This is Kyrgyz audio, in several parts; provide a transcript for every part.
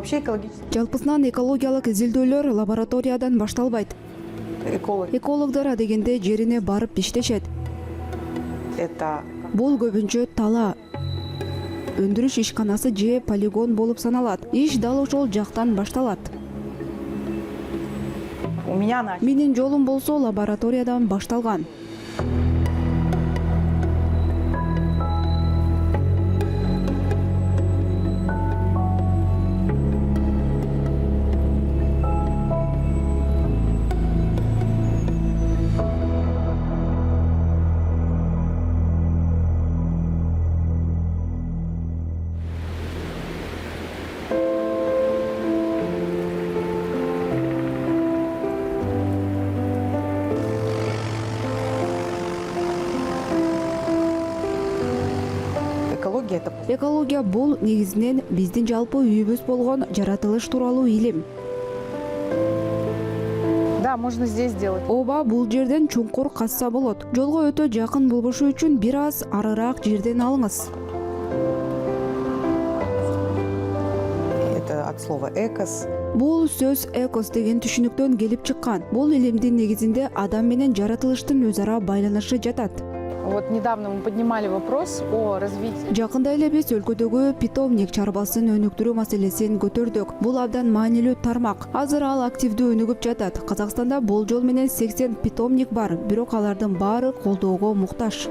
Вообще экологический Жалпысынан экологиялык изилдөөлөр лабораториядан башталбайт. Экологдор адегенде жерине барып иштешет. это Бул көбүнчө тала өндүрүш ишканасы же полигон болуп саналат. Иш дал ошол жактан башталат. у меня начал. Менин жолум болсо лабораториядан башталган. Экология это Экология бул негизинен биздин жалпы үйүбүз болгон жаратылыш тууралуу илим. да, можно здесь сделать. Ооба, бул жерден чуңкур казса болот. Жолго өтө жакын болбошу үчүн бир аз арыраак жерден алыңыз. Это от слова экос. Бул сөз экос деген түшүнүктөн келип чыккан. Бул илимдин негизинде адам менен жаратылыштын өз ара байланышы жатат. Вот недавно мы поднимали вопрос о развитии. Жакында эле биз өлкөдөгү питомник чарбасын өнүктүрүү маселесин көтөрдүк. Бул абдан маанилүү тармак. Азыр ал активдүү өнүгүп жатат. Казакстанда болжол менен 80 питомник бар, бирок алардын баары колдоого муктаж.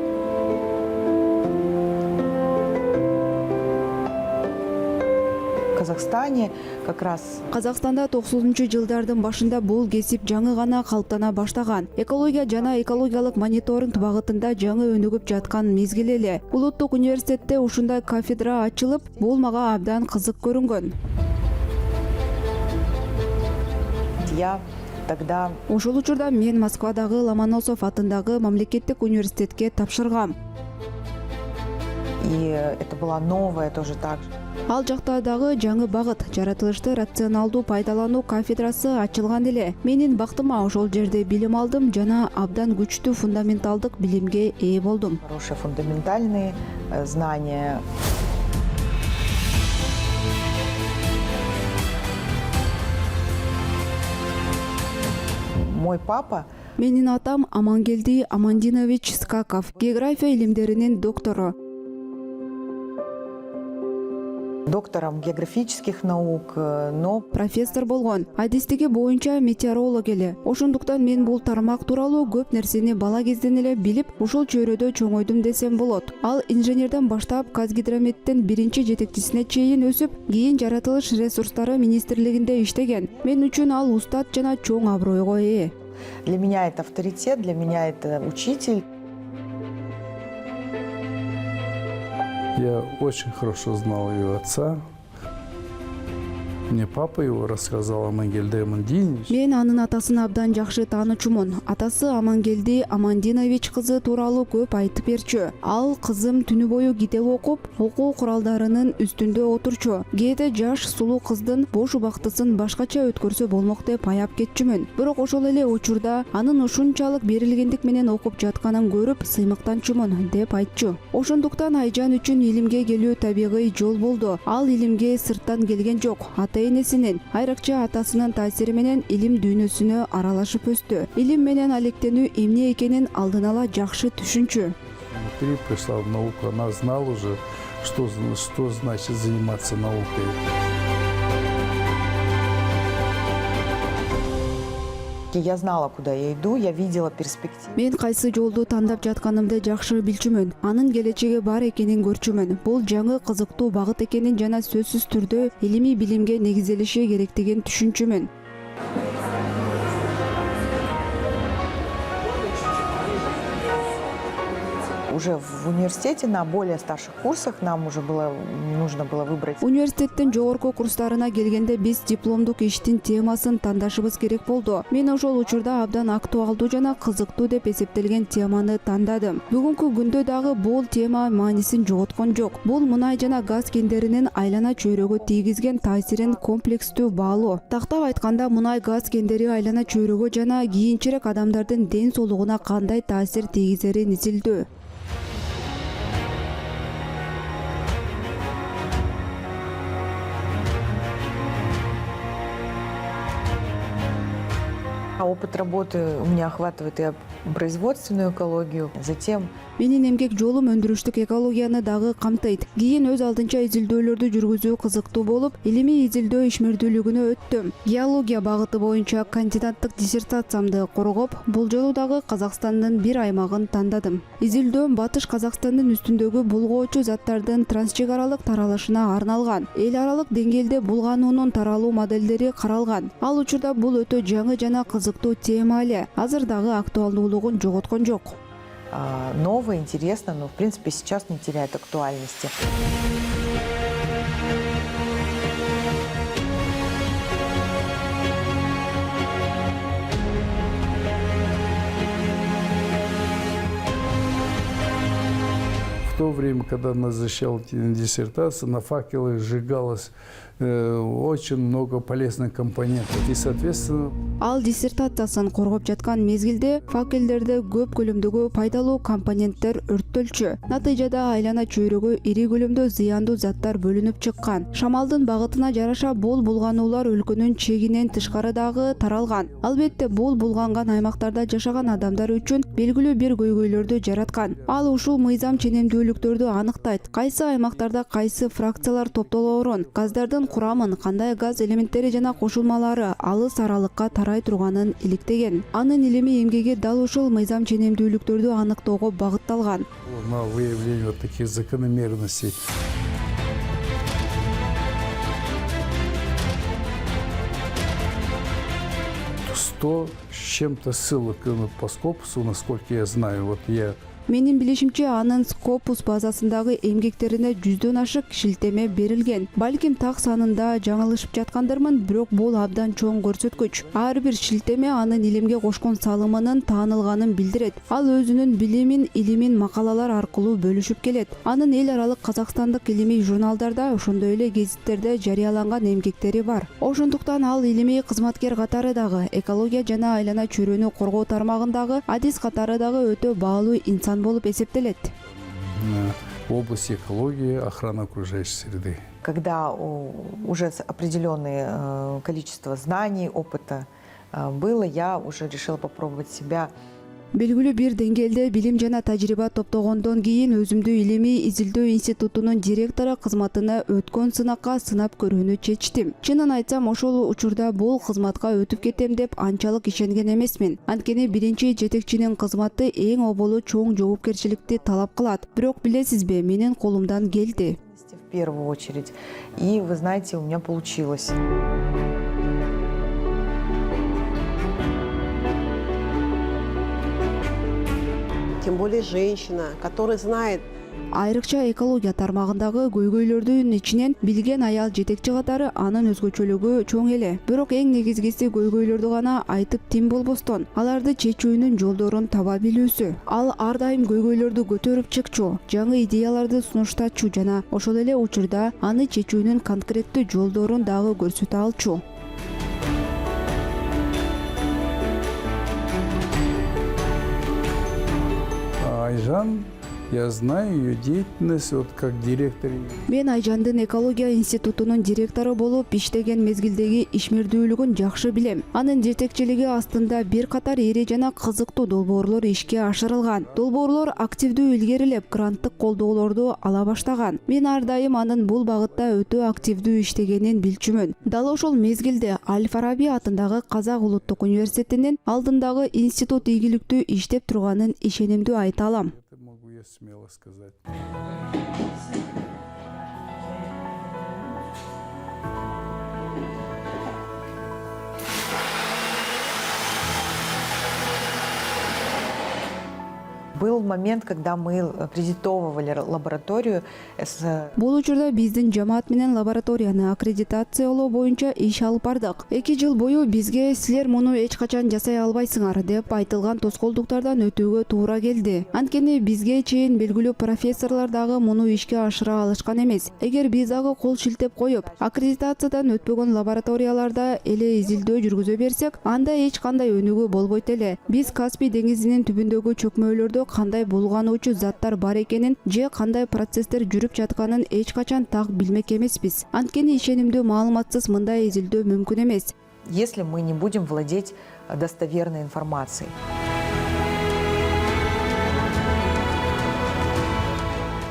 В Казахстане как раз Казакстанда 90-жылдардын башында бул кесип жаңы гана калыптана баштаган. Экология жана экологиялык мониторинг багытында жаңы өнүгүп жаткан мезгил эле. Улуттук университетте ушундай кафедра ачылып, бул мага абдан кызык көрүнгөн. я тогда Ошол учурда мен Москвадагы Ломоносов атындагы мамлекеттик университетке тапшыргам. и это была новая тоже так же. Ал жакта дагы жаңы багыт, жаратылышты рационалдуу пайдалануу кафедрасы ачылган эле. Менин бактыма ошол жерде билим алдым жана абдан күчтүү фундаменталдык билимге ээ болдум. Хорошие фундаментальные знания. Мой папа Менин атам Амангелди Амандинович Скаков, география илимдеринин доктору. доктором географических наук, но Профессор болгон. Адистиги боюнча метеоролог эле. Ошондуктан мен бул тармак тууралуу көп нерсени бала кезден эле билип, ушул чөйрөдө чоңойдум десем болот. Ал инженерден баштап Казгидрометтин биринчи жетекчисине чейин өсүп, кийин жаратылыш ресурстары министрлигинде иштеген. Мен үчүн ал устат жана чоң абройго ээ. для меня это авторитет, для меня это учитель. Я очень хорошо знал ее отца. Мне папа его рассказал Амангелди Амандинович. Мен анын атасын абдан жакшы таанычумун. Атасы Амангелди Амандинович кызы тууралуу көп айтып берчү. Ал кызым түнү бою китеп окуп, окуу куралдарынын үстүндө отурчу. Кээде жаш сулуу кыздын бош убактысын башкача өткөрсө болмок деп аяп кетчүмүн. Бирок ошол эле учурда анын ушунчалык берилгендик менен окуп жатканын көрүп сыймыктанчумун деп айтчу. Ошондуктан Айжан үчүн илимге келүү табигый жол болду. Ал илимге сырттан келген жок. Энесинин, айрыкча атасынын таасири менен илим дүйнөсүнө аралашып өстү. Илим менен алектенүү эмне экенин алдын ала жакшы түшүнчү. Внутри пришла в науку, она знала уже, что значит заниматься наукой. Я знала, куда я иду, я видела перспективу. Мен кайсы жолду тандап жатканымды жакшы билчүмүн. Анын келечеги бар экенин көрчүмүн. Бул жаңы кызыктуу багыт экенин жана сөзсүз түрдө илимий билимге негизделиши керектигин түшүнчүмүн. Уже в университете на более старших курсах нам уже нужно было выбрать. Университеттин жогорку курстарына келгенде биз дипломдук иштин темасын тандашыбыз керек болду. Мен ошол учурда абдан актуалдуу жана кызыктуу деп эсептелген теманы тандадым. Бүгүнкү күндө дагы бул тема маанисин жоготкон жок. Бул мунай жана газ кендеринин айлана чөйрөгө тийгизген таасирин комплекстүү баалоо. Тактап айтканда, мунай газ кендери айлана чөйрөгө жана кийинчерээк адамдардын ден соолугуна кандай таасир тийгизерин изилдөө. опыт работы у меня охватывает и производственную экологию, затем Менин эмгек жолум өндүрүштүк экологияны дагы камтыйт. Кийин өз алдынча изилдөөлөрдү жүргүзүү кызыктуу болуп, илимий изилдөө ишмердүүлүгүнө өттүм. Геология багыты боюнча кандидаттык диссертациямды коргоп, бул жолу дагы Казакстандын бир аймагын тандадым. Изилдөөм Батыш Казакстандын үстүндөгү булгоочу заттардын трансчек аралык таралышына арналган. Эл аралык деңгээлде булгануунун таралуу моделдери каралган. Ал учурда бул өтө жаңы жана кызыктуу тема эле. Азыр дагы актуалдуулугун жоготкон жок. Новое, интересно, но в принципе сейчас не теряет актуальности. В то время, когда она защищала диссертацию, на факелах сжигалось очень много полезных компонентов. И, соответственно, Ал диссертациясын коргоп жаткан мезгилде факелдерде көп көлөмдөгү пайдалуу компоненттер өрттөлчү. Натыйжада айлана чөйрөгө ири көлөмдө зыяндуу заттар бөлүнүп чыккан. Шамалдын багытына жараша бул булгануулар өлкөнүн чегинен тышкары дагы таралган. Албетте бул булганган аймактарда жашаган адамдар үчүн белгилүү бир көйгөйлөрдү жараткан. Ал ушул мыйзам ченемдүүлүктөрдү аныктайт. Кайсы аймактарда кайсы фракциялар топтолоорун, газдардын курамын, кандай газ элементтери жана кошулмалары алыс аралыкка тарай турганын иликтеген. Анын илимий эмгеги дал ушул мыйзам ченемдүүлүктөрдү аныктоого багытталган. на выявление вот таких закономерностей. Сто с чем-то ссылок по Скопусу, насколько я знаю, вот я. Менин билишимче, анын Скопус базасындагы эмгектерине 100дөн ашык шилтеме берилген. Балким так санында жаңылышып жаткандырмын, бирок бул абдан чоң көрсөткүч. Ар бир шилтеме анын илимге кошкон салымынын таанылганын билдирет. Ал өзүнүн билимин, илимин макалалар аркылуу бөлүшүп келет. Анын эл аралык казакстандык илимий журналдарда, ошондой эле гезиттерде жарыяланган эмгектери бар. Ошондуктан ал илимий кызматкер катары дагы, экология жана айлана чөйрөнү коргоо тармагындагы адис катары дагы өтө баалуу инсан болуп эсептелет. В области экологии, охраны окружающей среды. Когда уже определенное количество знаний, опыта было, я уже решила попробовать себя. Белгилүү бир деңгээлде билим жана тажрыйба топтогондон кийин өзүмдү илимий изилдөө институтунун директору кызматына өткөн сынакка сынап көрүүнү чечтим. Чынын айтсам, ошол учурда бул кызматка өтүп кетем деп анчалык ишенген эмесмин. Анткени биринчи жетекчинин кызматы эң оболу чоң жоопкерчиликти талап кылат. Бирок билесизби, менин колумдан келди. В первую очередь. И вы знаете, у меня получилось. Тем более женщина, которая знает. Айрыкча экология тармагындагы көйгөйлөрдүн ичинен билген аял жетекчи катары анын өзгөчөлүгү чоң эле. Бирок эң негизгиси көйгөйлөрдү гана айтып тим болбостон, аларды чечүүнүн жолдорун таба билүүсү. Ал ар дайым көйгөйлөрдү көтөрүп чыкчу, жаңы идеяларды сунуштачу жана ошол эле учурда аны чечүүнүн конкреттүү жолдорун дагы көрсөтө алчу. Айжан, я знаю ее деятельность вот как директор. Мен Айжандын экология институтунун директору болуп иштеген мезгилдеги ишмердүүлүгүн жакшы билем. Анын жетекчилиги астында бир катар ири жана кызыктуу долбоорлор ишке ашырылган. Долбоорлор активдүү илгерилеп, гранттык колдоолорду ала баштаган. Мен ар дайым анын бул багытта өтө активдүү иштегенин билчүмүн. Дал ошол мезгилде Аль-Фараби атындагы Казак улуттук университетинин алдындагы институт ийгиликтүү иштеп турганын ишенимдүү айта алам. Могу я смело сказать. Был момент, когда мы аккредитовывали лабораторию с... Бул учурда биздин жамаат менен лабораторияны аккредитациялоо боюнча иш алып бардык. 2 жыл бою бизге силер муну эч качан жасай албайсыңар деп айтылган тоскоолдуктардан өтүүгө туура келди. Анткени бизге чейин белгилүү профессорлор дагы муну ишке ашыра алышкан эмес. Эгер биз дагы кол шилтеп коюп, аккредитациядан өтпөгөн лабораторияларда эле изилдөө жүргүзө берсек, анда эч кандай өнүгүү болбойт эле. Биз Каспий деңизинин түбүндөгү чөкмөлөрдө кандай булгануучу заттар бар экенин же кандай процесстер жүрүп жатканын эч качан так билмек эмеспиз. Анткени ишенимдүү маалыматсыз мындай изилдөө мүмкүн эмес. Если мы не будем владеть достоверной информацией.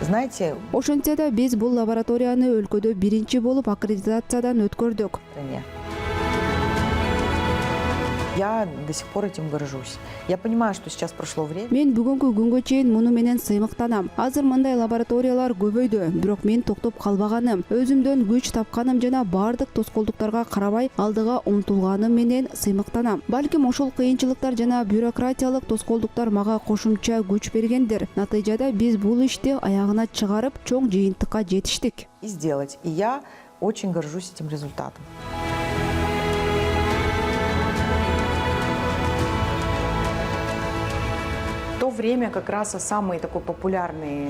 Знаете, Ошентсе да биз бул лабораторияны өлкөдө биринчи болуп аккредитациядан өткөрдүк. в стране. Я до сих пор этим горжусь. Я понимаю, что сейчас прошло время. Мен бүгүнкү күнгө чейин муну менен сыймыктанам. Азыр мындай лабораториялар көбөйдү, бирок мен токтоп калбаганым, өзүмдөн күч тапканым жана бардык тоскоолдуктарга карабай алдыга умтулганым менен сыймыктанам. Балким ошол кыйынчылыктар жана бюрократиялык тоскоолдуктар мага кошумча күч бергендир. Натыйжада биз бул ишти аягына чыгарып, чоң жыйынтыкка жетиштик. И сделать. И я очень горжусь этим результатом. В то время как раз самый такой популярный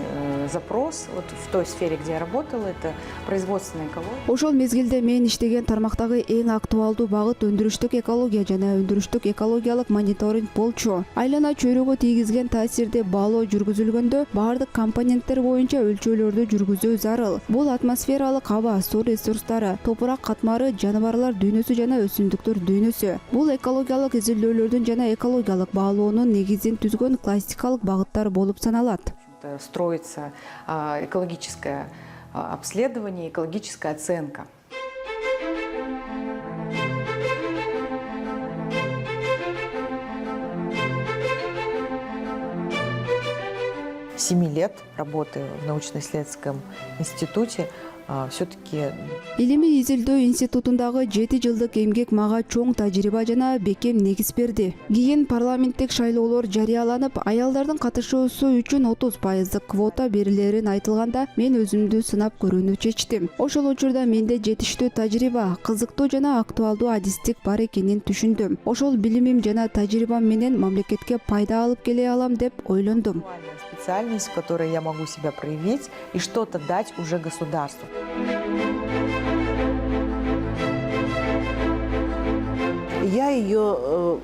запрос вот в той сфере, где я работала, это производственная экология. Ошол мезгилде мен иштеген тармактагы эң актуалдуу багыт өндүрүштүк экология жана өндүрүштүк экологиялык мониторинг болчу. Айлана чөйрөгө тийгизген таасирди баалоо жүргүзүлгөндө бардык компоненттер боюнча өлчөөлөрдү жүргүзүү зарыл. Бул атмосфералык аба, суу ресурстары, топурак катмары, жаныбарлар дүйнөсү жана өсүмдүктөр дүйнөсү. Бул экологиялык изилдөөлөрдүн жана экологиялык баалоонун негизин түзгөн классикалык багыттар болуп саналат. Строится экологическое обследование, экологическая оценка. Семи лет работы в научно-исследовательском институте все-таки Илимий изилдөө институтундагы 7 жылдык эмгек мага чоң тажрыйба жана бекем негиз берди. Кийин парламенттик шайлоолор жарыяланып, аялдардын катышуусу үчүн 30% квота берилерин айтылганда, мен өзүмдү сынап көрүүнү чечтим. Ошол учурда менде жетиштүү тажрыйба, кызыктуу жана актуалдуу адистик бар экенин түшүндүм. Ошол билимим жана тажрыйбам менен мамлекетке пайда алып келе алам деп ойлондум. специальность, в которой я могу себя проявить и что-то дать уже государству. Я ее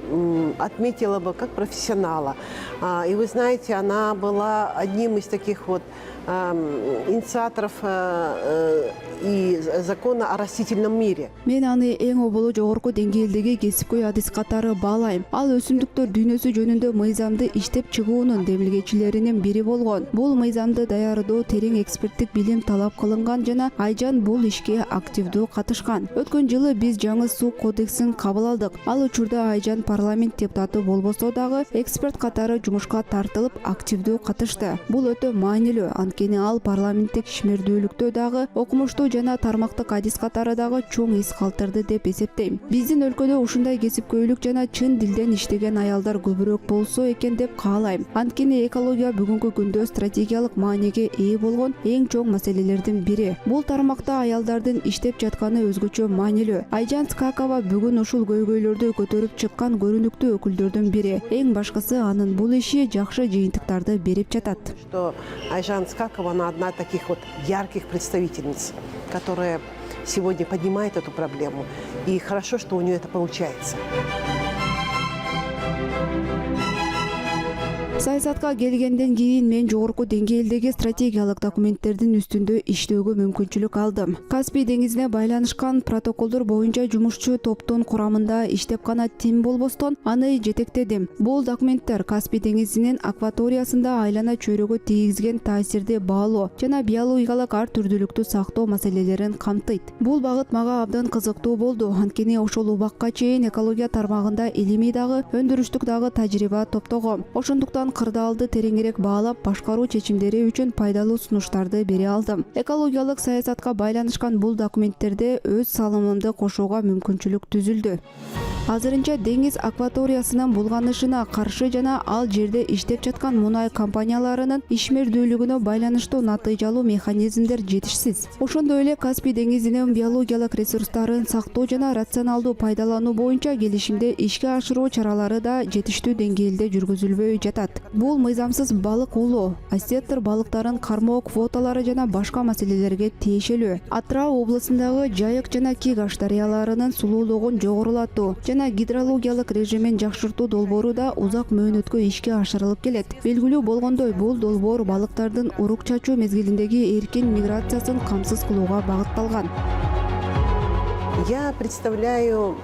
отметила бы как профессионала. И вы знаете, она была одним из таких вот инициаторов и закона о растительном мире. Мен аны эң оболу жогорку деңгээлдеги кесипкөй адис катары баалайм. Ал өсүмдүктөр дүйнөсү жөнүндө мыйзамды иштеп чыгуунун демилгечилеринин бири болгон. Бул мыйзамды даярдоо терең эксперттик билим талап кылынган жана Айжан бул ишке активдүү катышкан. Өткөн жылы биз жаңы суу кодексин кабыл алдык. Ал учурда Айжан парламент депутаты болбосо дагы эксперт катары жумушка тартылып активдүү катышты. Бул өтө маанилүү, анткени ал парламенттик ишмердүүлүктө дагы окумуштуу жана тармактык адис катары дагы чоң из калтырды деп эсептейм. Биздин өлкөдө ушундай кесипкөйлүк жана чын дилден иштеген аялдар көбүрөөк болсо экен деп каалайм. Анткени экология бүгүнкү күндө стратегиялык мааниге ээ болгон эң чоң маселелердин бири. Бул тармакта аялдардын иштеп жатканы өзгөчө маанилүү. Айжан Скакова бүгүн ушул көйгөйлөрдү көтөрүп чыккан көрүнүктүү өкүлдөрдүн бири. Эң башкысы анын бул иши жакшы жыйынтыктарды берип жатат. Что Айжан Скакова, она одна из таких вот ярких представительниц, которая сегодня поднимает эту проблему. И хорошо, что у нее это получается. Саясатка келгенден кийин мен жогорку деңгээлдеги стратегиялык документтердин үстүндө иштөөгө мүмкүнчүлүк алдым. Каспий деңизине байланышкан протоколдор боюнча жумушчу топтун курамында иштеп гана тим болбостон аны жетектедим. Бул документтер Каспий деңизинин акваториясында айлана чөйрөгө тийгизген таасирди баалоо жана биологиялык ар түрдүүлүктү сактоо маселелерин камтыйт. Бул багыт мага абдан кызыктуу болду, анткени ошол убакка чейин экология тармагында илимий дагы, өндүрүштүк дагы тажрыйба топтогом. Ошондуктан кырдаалды тереңирээк баалап, башкаруу чечимдери үчүн пайдалуу сунуштарды бере алдым. Экологиялык саясатка байланышкан бул документтерде өз салымымды кошууга мүмкүнчүлүк түзүлдү. Азырынча деңиз акваториясынын булганышына каршы жана ал жерде иштеп жаткан мунай компанияларынын ишмердүүлүгүнө байланыштуу натыйжалуу механизмдер жетишсиз. Ошондой эле Каспий деңизинин биологиялык ресурстарын сактоо жана рационалдуу пайдалануу боюнча келишимде ишке ашыруу чаралары да жетиштүү деңгээлде жүргүзүлбөй жатат. Бул мыйзамсыз балык улоо, осетр балыктарын кармоо квоталары жана башка маселелерге тиешелүү. Атырау облусундагы Жайык жана Кигаш дарыяларынын сулуулугун жогорулатуу жана гидрологиялык режимин жакшыртуу долбоору да узак мөөнөткө ишке ашырылып келет. Белгилүү болгондой, бул долбоор балыктардын урук чачуу мезгилиндеги эркин миграциясын камсыз кылууга багытталган. Я представляю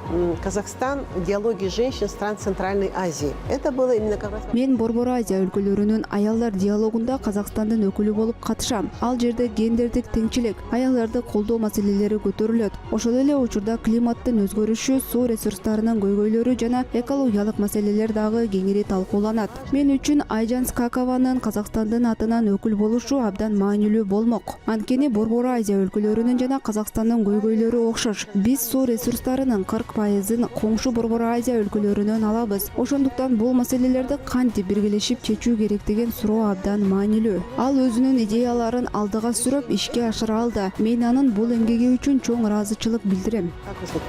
Казахстан в диалоге женщин стран Центральной Азии. Это было именно как раз... Мен Борбор Азия өлкөлөрүнүн аялдар диалогунда Казакстандын өкүлү болуп катышам. Ал жерде гендердик теңчилик, аялдарды колдоо маселелери көтөрүлөт. Ошол эле учурда климаттын өзгөрүшү, суу ресурстарынын көйгөйлөрү жана экологиялык маселелер дагы кеңири талкууланат. Мен үчүн Айжан Скакованын Казакстандын атынан өкүл болушу абдан маанилүү болмок. Анткени Борбор Азия өлкөлөрүнүн жана Казакстандын көйгөйлөрү окшош. Биз суу ресурстарынын 40%-ын коңшу Борбор Азия өлкөлөрүнөн алабыз. Ошондуктан бул маселелерди кантип биргелешип чечүү керек деген суроо абдан маанилүү. Ал өзүнүн идеяларын алдыга сүрөп ишке ашыра алды. Мен анын бул эмгеги үчүн чоң ыраазычылык билдирем.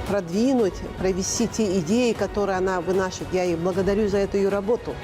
Продвинуть, провести те идеи, которые она вынашивает. Я ей благодарю за эту ее работу.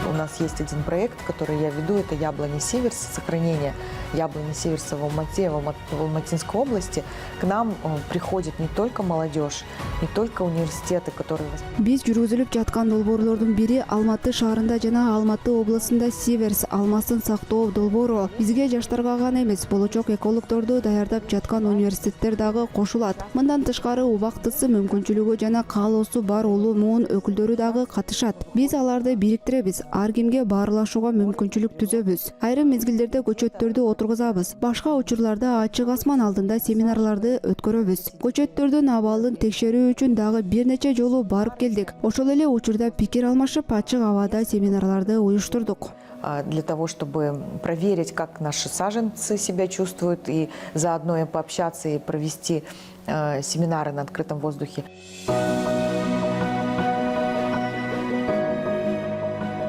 У нас есть один проект, который я веду, это яблони сиверса, сохранение яблони сиверса в Алмате, в Алматинской области. К нам приходит не только молодежь, не только университеты, которые... Биз жүргүзүлүп жаткан долбоорлордун бири Алматы шаарында жана Алматы областында сиверс алмасын сактоо долбоору. Бизге жаштарга гана эмес, болочок экологдорду даярдап жаткан университеттер дагы кошулат. Мындан тышкары убактысы, мүмкүнчүлүгү жана каалоосу бар улуу муун өкүлдөрү дагы катышат. Биз аларды бириктиребиз, ар кимге баарлашууга мүмкүнчүлүк түзөбүз. Айрым мезгилдерде көчөттөрдү отургузабыз. Башка учурларда ачык асман алдында семинарларды өткөрөбүз. Көчөттөрдүн абалын текшерүү үчүн дагы бир нече жолу барып келдик. Ошол эле учурда пикир алмашып, ачык абада семинарларды уюштурдук. Для того, чтобы проверить, как наши саженцы себя чувствуют, и заодно им пообщаться и провести семинары на открытом воздухе.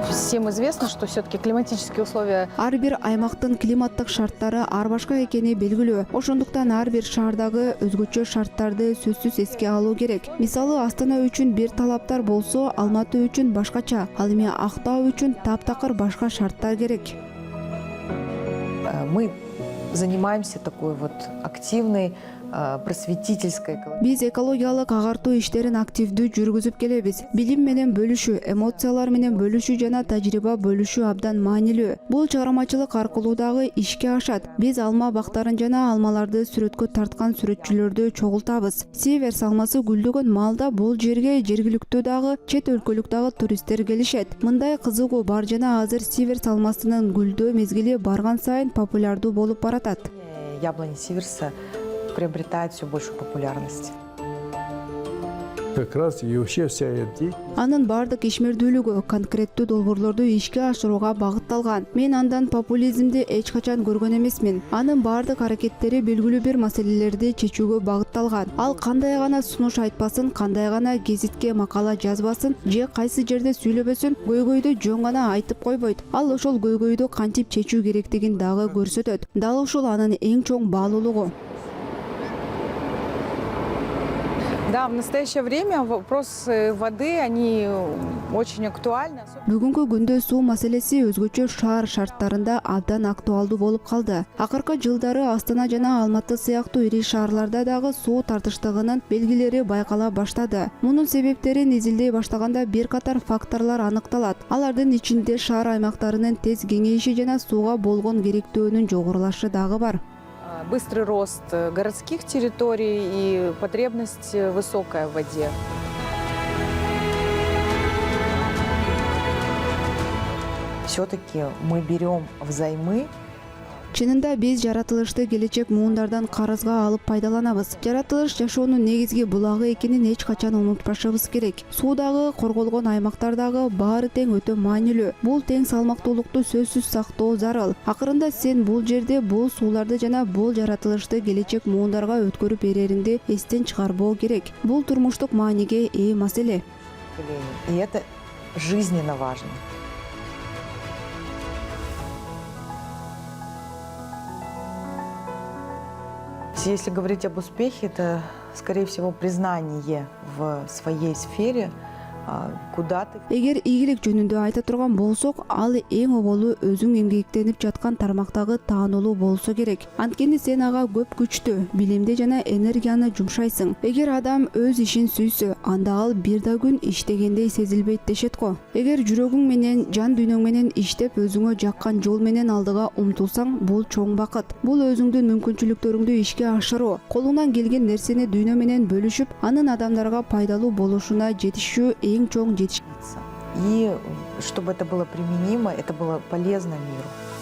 Всем известно, что все-таки климатические условия... Ар бир аймактын климаттык шарттары ар башка экени белгилүү. Ошондуктан ар бир шаардагы өзгөчө шарттарды сөзсүз эске алуу керек. Мисалы, Астана үчүн бир талаптар болсо, Алматы үчүн башкача, ал эми Актау үчүн таптакыр башка шарттар керек. Мы занимаемся такой вот активной просветительской. Биз экологиялык агартуу иштерин активдүү жүргүзүп келебиз. Билим менен бөлүшүү, эмоциялар менен бөлүшүү жана тажрыйба бөлүшүү абдан маанилүү. Бул чыгармачылык аркылуу дагы ишке ашат. Биз алма бактарын жана алмаларды сүрөткө тарткан сүрөтчүлөрдү чогултабыз. Сиверс алмасы гүлдөгөн маалда бул жерге жергиликтүү дагы, чет өлкөлүк дагы туристтер келишет. Мындай кызыгуу бар жана азыр сиверс алмасынын гүлдөө мезгили барган сайын популярдуу болуп баратат. Яблони сиверса приобретает все большую популярность. Как раз и вообще вся эта... Анын бардык ишмердүүлүгү конкреттүү долбоорлорду ишке ашырууга багытталган. Мен андан популизмди эч качан көргөн эмесмин. Анын бардык аракеттери белгилүү бир маселелерди чечүүгө багытталган. Ал кандай гана сунуш айтпасын, кандай гана гезитке макала жазбасын, же кайсы жерде сүйлөбөсүн, көйгөйдү жөн гана айтып койбойт. Ал ошол көйгөйдү кантип чечүү керектигин дагы көрсөтөт. Дал ушул анын эң чоң баалуулугу. Да, в настоящее время вопросы воды, они очень актуальны. Бүгүнкү күндө суу маселеси өзгөчө шаар шарттарында абдан актуалдуу болуп калды. Акыркы жылдары Астана жана Алматы сыяктуу ири шаарларда дагы суу тартыштыгынын белгилери байкала баштады. Мунун себептерин изилдей баштаганда бир катар факторлор аныкталат. Алардын ичинде шаар аймактарынын тез кеңейиши жана сууга болгон керектөөнүн жогорулашы дагы бар. Быстрый рост городских территорий и потребность высокая в воде. Все-таки мы берем взаймы. Чынында биз жаратылышты келечек муундардан карызга алып пайдаланабыз. Жаратылыш жашоонун негизги булагы экенин эч качан унутпашыбыз керек. Суудагы, корголгон аймактардагы баары тең өтө маанилүү. Бул тең салмактуулукту сөзсүз сактоо зарыл. Акырында сен бул жерде бул сууларды жана бул жаратылышты келечек муундарга өткөрүп берериңди эстен чыгарбоо керек. Бул турмуштук мааниге ээ маселе. И это жизненно важно. Если говорить об успехе, это, скорее всего, признание в своей сфере куда ты. Эгер ийгилик жөнүндө айта турган болсок, ал эң оболу өзүң эмгектенип жаткан тармактагы таанылуу болсо керек. Анткени сен ага көп күчтү, билимди жана энергияны жумшайсың. Эгер адам өз ишин сүйсө, анда ал бир да күн иштегендей сезилбейт дешет го. Эгер жүрөгүң менен, жан дүйнөң менен иштеп, өзүңө жаккан жол менен алдыга умтулсаң, бул чоң бакыт. Бул өзүңдүн мүмкүнчүлүктөрүңдү ишке ашыруу, колуңдан келген нерсени дүйнө менен бөлүшүп, анын адамдарга пайдалуу болушуна жетишүү эң чоң жетиш. И чтобы это было применимо, это было полезно миру.